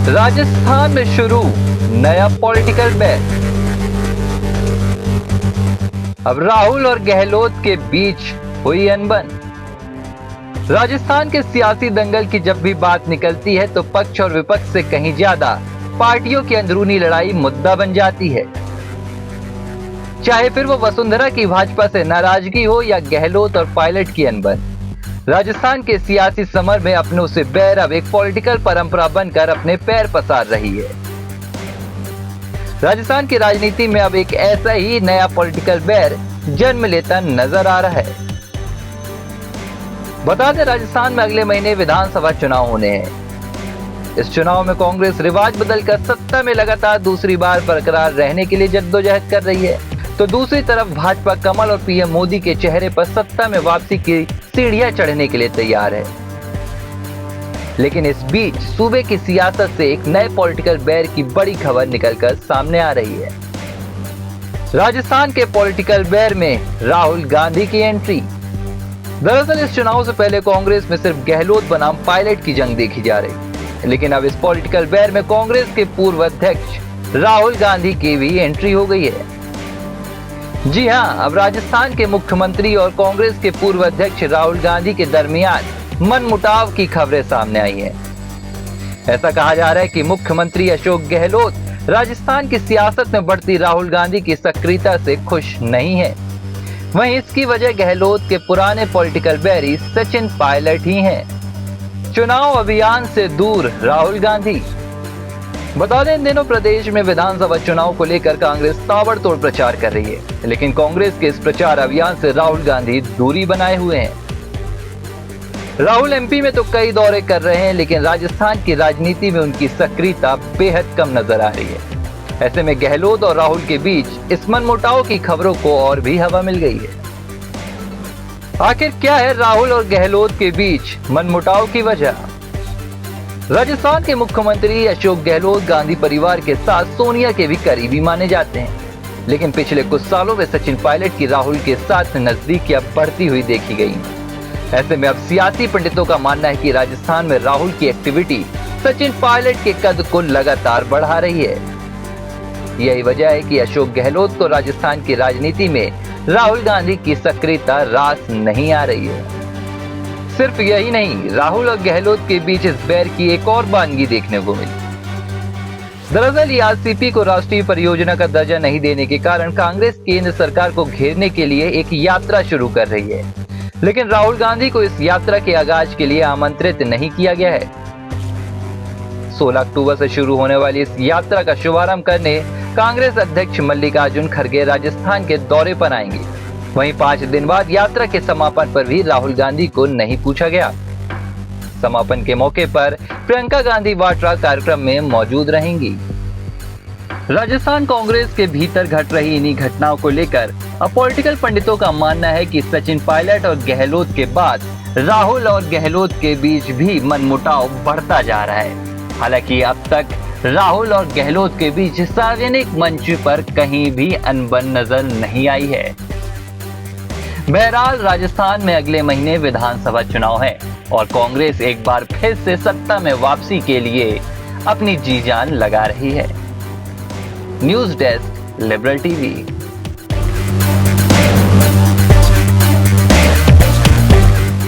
राजस्थान में शुरू नया पॉलिटिकल बैर। अब राहुल और गहलोत के बीच हुई अनबन। राजस्थान के सियासी दंगल की जब भी बात निकलती है तो पक्ष और विपक्ष से कहीं ज्यादा पार्टियों की अंदरूनी लड़ाई मुद्दा बन जाती है। चाहे फिर वो वसुंधरा की भाजपा से नाराजगी हो या गहलोत और पायलट की अनबन, राजस्थान के सियासी समर में अपनों से बैर अब एक पॉलिटिकल परंपरा बनकर अपने पैर पसार रही है। राजस्थान की राजनीति में अब एक ऐसा ही नया पॉलिटिकल बैर जन्म लेता नजर आ रहा है। बता दें, राजस्थान में अगले महीने विधानसभा चुनाव होने हैं। इस चुनाव में कांग्रेस रिवाज बदलकर सत्ता में लगातार दूसरी बार बरकरार रहने के लिए जद्दोजहद कर रही है, तो दूसरी तरफ भाजपा कमल और पीएम मोदी के चेहरे पर सत्ता में वापसी की सीढ़ियां चढ़ने के लिए तैयार है। लेकिन इस बीच सूबे की सियासत से एक नए पॉलिटिकल बैर की बड़ी खबर निकलकर सामने आ रही है। राजस्थान के पॉलिटिकल बैर में राहुल गांधी की एंट्री। दरअसल इस चुनाव से पहले कांग्रेस में सिर्फ गहलोत बनाम पायलट की जंग देखी जा रही, लेकिन अब इस पॉलिटिकल बैर में कांग्रेस के पूर्व अध्यक्ष राहुल गांधी की भी एंट्री हो गई है। जी हां, अब राजस्थान के मुख्यमंत्री और कांग्रेस के पूर्व अध्यक्ष राहुल गांधी के दरमियान मनमुटाव की खबरें सामने आई हैं। ऐसा कहा जा रहा है कि मुख्यमंत्री अशोक गहलोत राजस्थान की सियासत में बढ़ती राहुल गांधी की सक्रियता से खुश नहीं है। वहीं इसकी वजह गहलोत के पुराने पॉलिटिकल बैरी सचिन पायलट ही हैं। चुनाव अभियान से दूर राहुल गांधी। बता दें, इन दिनों प्रदेश में विधानसभा चुनाव को लेकर कांग्रेस ताबड़तोड़ प्रचार कर रही है, लेकिन कांग्रेस के इस प्रचार अभियान से राहुल गांधी दूरी बनाए हुए हैं। राहुल एमपी में तो कई दौरे कर रहे हैं, लेकिन राजस्थान की राजनीति में उनकी सक्रियता बेहद कम नजर आ रही है। ऐसे में गहलोत और राहुल के बीच इस मनमुटाव की खबरों को और भी हवा मिल गई है। आखिर क्या है राहुल और गहलोत के बीच मनमुटाव की वजह? राजस्थान के मुख्यमंत्री अशोक गहलोत गांधी परिवार के साथ सोनिया के भी करीबी माने जाते हैं, लेकिन पिछले कुछ सालों में सचिन पायलट की राहुल के साथ नजदीकियां बढ़ती हुई देखी गई। ऐसे में अब सियासी पंडितों का मानना है कि राजस्थान में राहुल की एक्टिविटी सचिन पायलट के कद को लगातार बढ़ा रही है। यही वजह है कि अशोक गहलोत को राजस्थान की राजनीति में राहुल गांधी की सक्रियता रास नहीं आ रही है। सिर्फ यही नहीं, राहुल और गहलोत के बीच इस बैर की एक और बानगी देखने को मिली। दरअसल आरसीपी को राष्ट्रीय परियोजना का दर्जा नहीं देने के कारण कांग्रेस केंद्र सरकार को घेरने के लिए एक यात्रा शुरू कर रही है, लेकिन राहुल गांधी को इस यात्रा के आगाज के लिए आमंत्रित नहीं किया गया है। 16 अक्टूबर से शुरू होने वाली इस यात्रा का शुभारंभ करने कांग्रेस अध्यक्ष मल्लिकार्जुन खड़गे राजस्थान के दौरे पर आएंगे। वहीं 5 दिन बाद यात्रा के समापन पर भी राहुल गांधी को नहीं पूछा गया। समापन के मौके पर प्रियंका गांधी वाड्रा कार्यक्रम में मौजूद रहेंगी। राजस्थान कांग्रेस के भीतर घट रही इन्हीं घटनाओं को लेकर अब पॉलिटिकल पंडितों का मानना है कि सचिन पायलट और गहलोत के बाद राहुल और गहलोत के बीच भी मनमुटाव बढ़ता जा रहा है। हालांकि अब तक राहुल और गहलोत के बीच सार्वजनिक मंच पर कहीं भी अनबन नजर नहीं आई है। बहरहाल राजस्थान में अगले महीने विधानसभा चुनाव है और कांग्रेस एक बार फिर से सत्ता में वापसी के लिए अपनी जी जान लगा रही है। News desk, liberal TV.